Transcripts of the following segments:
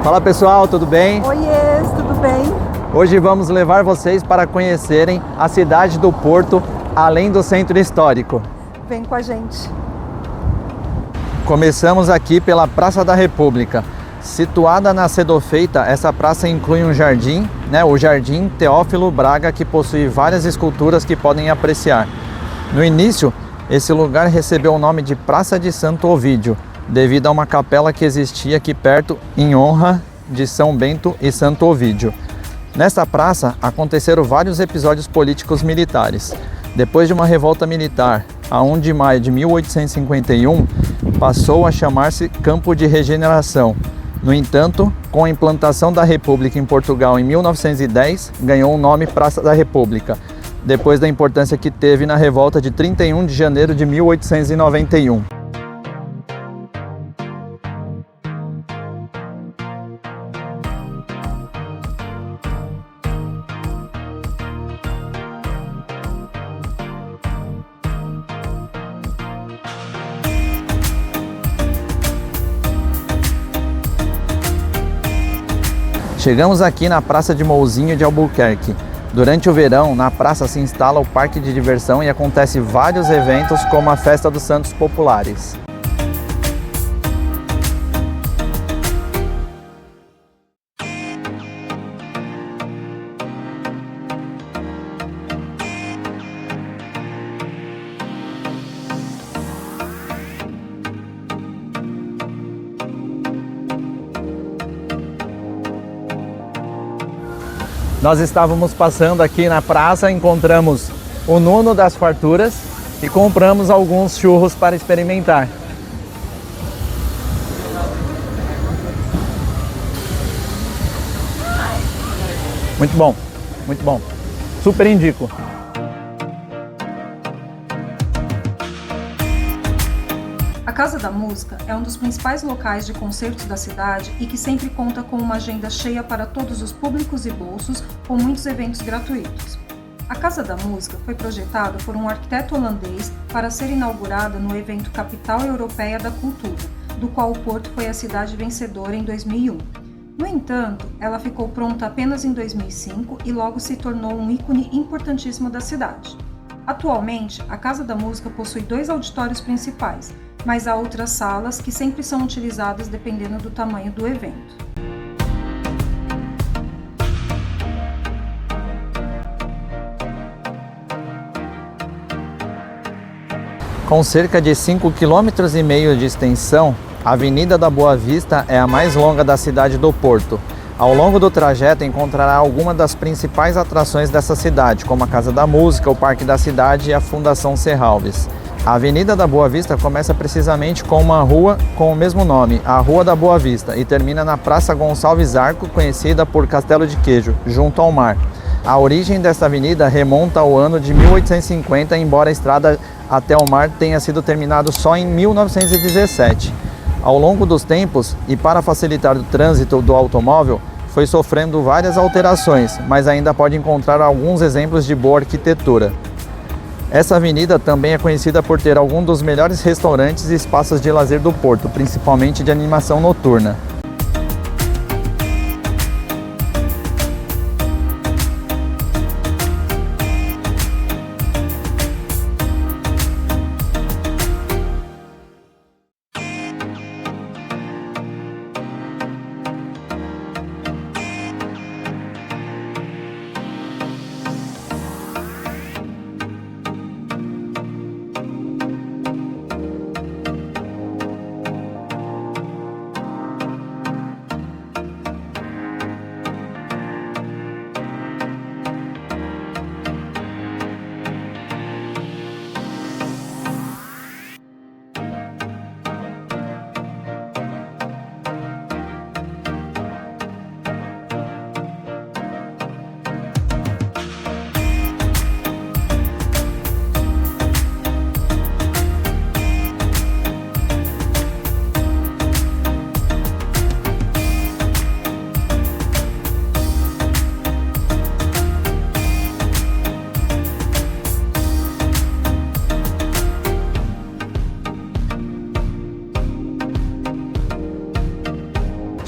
Fala pessoal, tudo bem? Oiê, tudo bem? Hoje vamos levar vocês para conhecerem a cidade do Porto, além do centro histórico. Vem com a gente. Começamos aqui pela Praça da República. Situada na Sedofeita, essa praça inclui um jardim, o Jardim Teófilo Braga, que possui várias esculturas que podem apreciar. No início, esse lugar recebeu o nome de Praça de Santo Ovídio, devido a uma capela que existia aqui perto em honra de São Bento e Santo Ovídio. Nesta praça aconteceram vários episódios políticos militares. Depois de uma revolta militar, a 1 de maio de 1851, passou a chamar-se Campo de Regeneração. No entanto, com a implantação da República em Portugal em 1910, ganhou o nome Praça da República, depois da importância que teve na revolta de 31 de janeiro de 1891. Chegamos aqui na Praça de Mouzinho de Albuquerque. Durante o verão, na praça se instala o parque de diversão e acontece vários eventos como a Festa dos Santos Populares. Nós estávamos passando aqui na praça, encontramos o Nuno das Farturas e compramos alguns churros para experimentar. Muito bom, muito bom. Super indico. A Casa da Música é um dos principais locais de concertos da cidade e que sempre conta com uma agenda cheia para todos os públicos e bolsos, com muitos eventos gratuitos. A Casa da Música foi projetada por um arquiteto holandês para ser inaugurada no evento Capital Europeia da Cultura, do qual o Porto foi a cidade vencedora em 2001. No entanto, ela ficou pronta apenas em 2005 e logo se tornou um ícone importantíssimo da cidade. Atualmente, a Casa da Música possui 2 auditórios principais, mas há outras salas que sempre são utilizadas dependendo do tamanho do evento. Com cerca de 5,5 km de extensão, a Avenida da Boa Vista é a mais longa da cidade do Porto. Ao longo do trajeto encontrará algumas das principais atrações dessa cidade, como a Casa da Música, o Parque da Cidade e a Fundação Serralves. A Avenida da Boa Vista começa precisamente com uma rua com o mesmo nome, a Rua da Boa Vista, e termina na Praça Gonçalves Arco, conhecida por Castelo de Queijo, junto ao mar. A origem desta avenida remonta ao ano de 1850, embora a estrada até o mar tenha sido terminada só em 1917. Ao longo dos tempos, e para facilitar o trânsito do automóvel, foi sofrendo várias alterações, mas ainda pode encontrar alguns exemplos de boa arquitetura. Essa avenida também é conhecida por ter alguns dos melhores restaurantes e espaços de lazer do Porto, principalmente de animação noturna.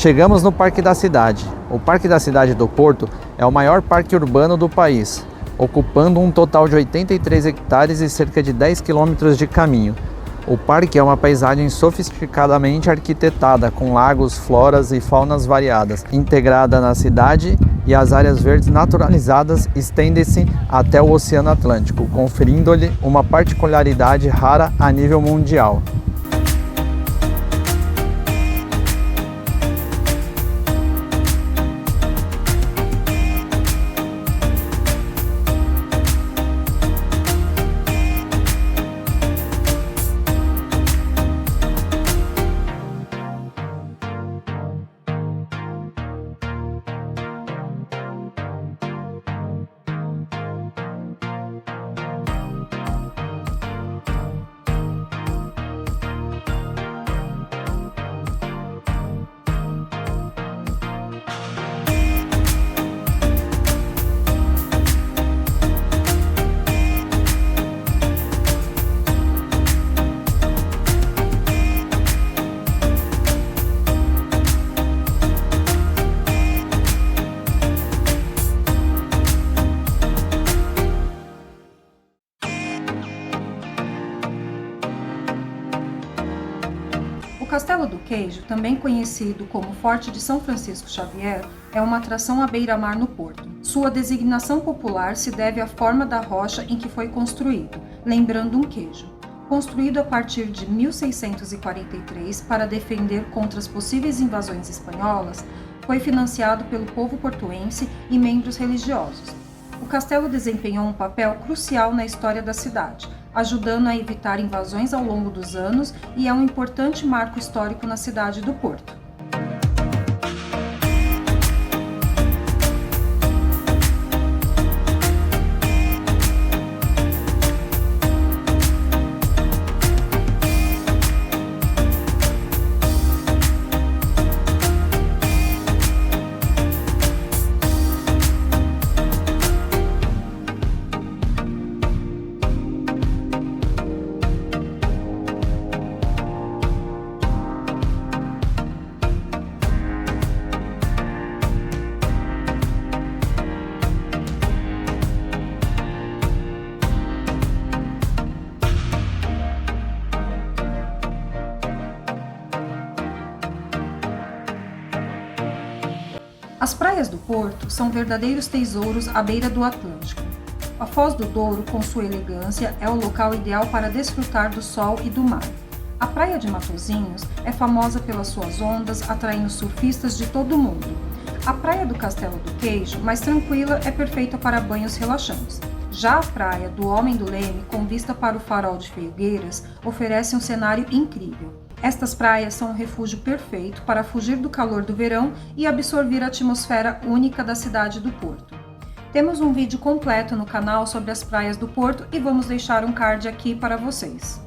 Chegamos no Parque da Cidade. O Parque da Cidade do Porto é o maior parque urbano do país, ocupando um total de 83 hectares e cerca de 10 quilômetros de caminho. O parque é uma paisagem sofisticadamente arquitetada, com lagos, floras e faunas variadas, integrada na cidade, e as áreas verdes naturalizadas estendem-se até o Oceano Atlântico, conferindo-lhe uma particularidade rara a nível mundial. O Castelo do Queijo, também conhecido como Forte de São Francisco Xavier, é uma atração à beira-mar no Porto. Sua designação popular se deve à forma da rocha em que foi construído, lembrando um queijo. Construído a partir de 1643 para defender contra as possíveis invasões espanholas, foi financiado pelo povo portuense e membros religiosos. O castelo desempenhou um papel crucial na história da cidade, ajudando a evitar invasões ao longo dos anos, e é um importante marco histórico na cidade do Porto. As praias do Porto são verdadeiros tesouros à beira do Atlântico. A Foz do Douro, com sua elegância, é o local ideal para desfrutar do sol e do mar. A praia de Matosinhos é famosa pelas suas ondas, atraindo surfistas de todo o mundo. A praia do Castelo do Queijo, mais tranquila, é perfeita para banhos relaxantes. Já a praia do Homem do Leme, com vista para o Farol de Felgueiras, oferece um cenário incrível. Estas praias são um refúgio perfeito para fugir do calor do verão e absorver a atmosfera única da cidade do Porto. Temos um vídeo completo no canal sobre as praias do Porto e vamos deixar um card aqui para vocês.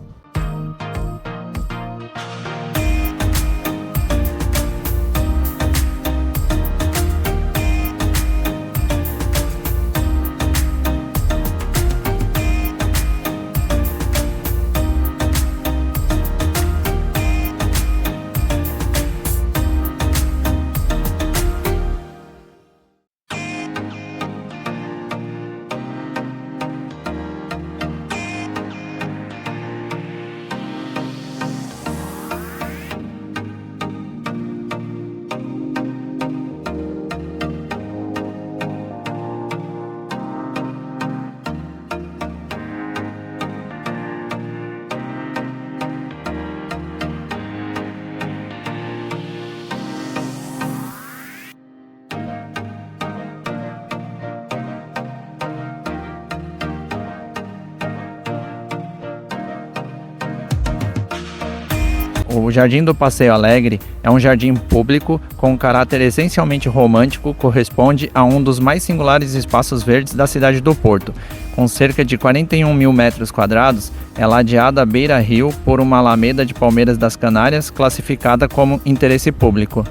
O Jardim do Passeio Alegre é um jardim público com caráter essencialmente romântico, corresponde a um dos mais singulares espaços verdes da cidade do Porto. Com cerca de 41 mil metros quadrados, é ladeada à beira-rio por uma alameda de palmeiras das Canárias, classificada como interesse público.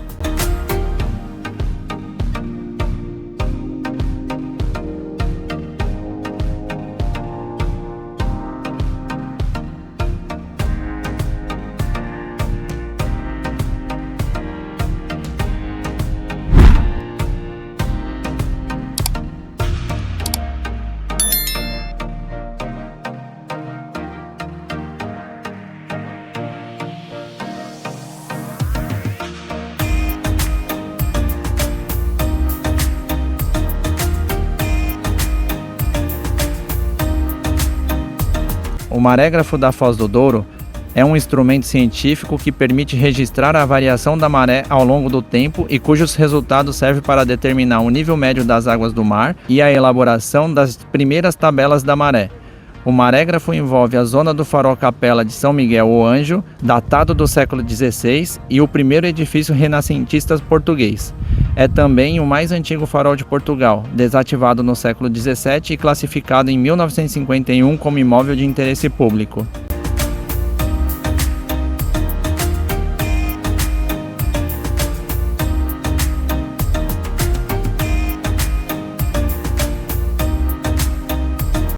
O marégrafo da Foz do Douro é um instrumento científico que permite registrar a variação da maré ao longo do tempo e cujos resultados servem para determinar o nível médio das águas do mar e a elaboração das primeiras tabelas da maré. O marégrafo envolve a zona do farol Capela de São Miguel o Anjo, datado do século XVI, e o primeiro edifício renascentista português. É também o mais antigo farol de Portugal, desativado no século XVII e classificado em 1951 como imóvel de interesse público.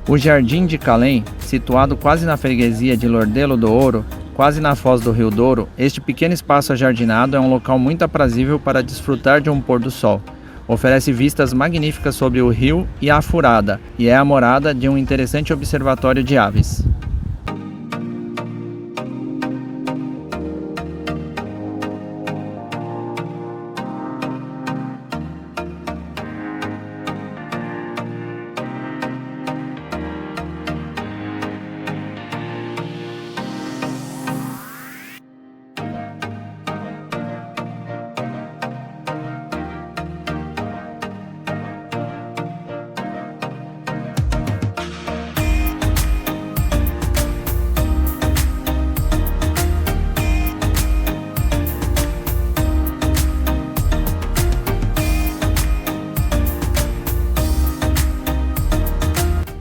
O Jardim de Calém, situado quase na freguesia de Lordelo do Ouro, quase na foz do Rio Douro, este pequeno espaço ajardinado é um local muito aprazível para desfrutar de um pôr do sol. Oferece vistas magníficas sobre o rio e a Furada, e é a morada de um interessante observatório de aves.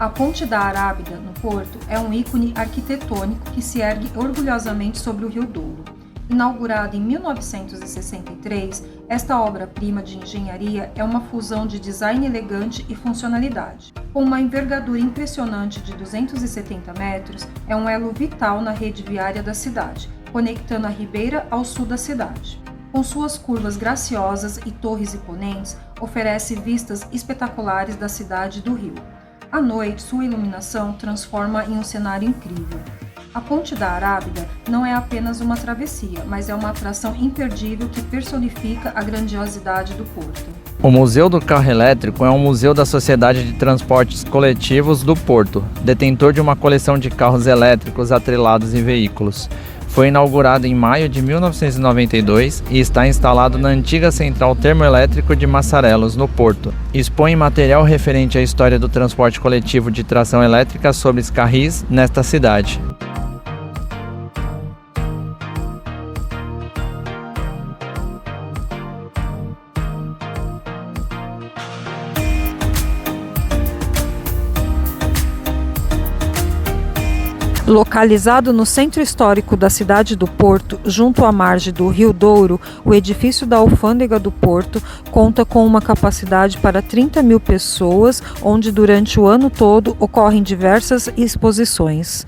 A Ponte da Arábida, no Porto, é um ícone arquitetônico que se ergue orgulhosamente sobre o Rio Douro. Inaugurada em 1963, esta obra-prima de engenharia é uma fusão de design elegante e funcionalidade. Com uma envergadura impressionante de 270 metros, é um elo vital na rede viária da cidade, conectando a Ribeira ao sul da cidade. Com suas curvas graciosas e torres imponentes, oferece vistas espetaculares da cidade e do rio. À noite, sua iluminação transforma em um cenário incrível. A Ponte da Arábida não é apenas uma travessia, mas é uma atração imperdível que personifica a grandiosidade do porto. O Museu do Carro Elétrico é um museu da Sociedade de Transportes Coletivos do Porto, detentor de uma coleção de carros elétricos atrelados e veículos. Foi inaugurado em maio de 1992 e está instalado na antiga Central Termoelétrico de Massarelos, no Porto. Expõe material referente à história do transporte coletivo de tração elétrica sobre os carris nesta cidade. Localizado no centro histórico da cidade do Porto, junto à margem do Rio Douro, o edifício da Alfândega do Porto conta com uma capacidade para 30 mil pessoas, onde durante o ano todo ocorrem diversas exposições.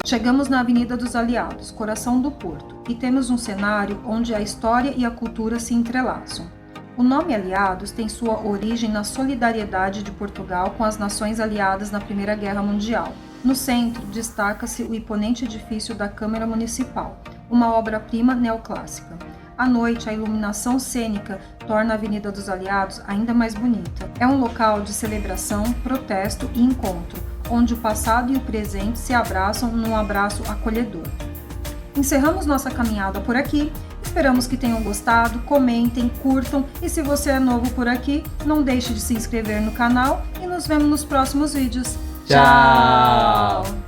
Chegamos na Avenida dos Aliados, coração do Porto, e temos um cenário onde a história e a cultura se entrelaçam. O nome Aliados tem sua origem na solidariedade de Portugal com as nações aliadas na Primeira Guerra Mundial. No centro, destaca-se o imponente edifício da Câmara Municipal, uma obra-prima neoclássica. À noite, a iluminação cênica torna a Avenida dos Aliados ainda mais bonita. É um local de celebração, protesto e encontro, onde o passado e o presente se abraçam num abraço acolhedor. Encerramos nossa caminhada por aqui, esperamos que tenham gostado, comentem, curtam e se você é novo por aqui, não deixe de se inscrever no canal e nos vemos nos próximos vídeos. Tchau!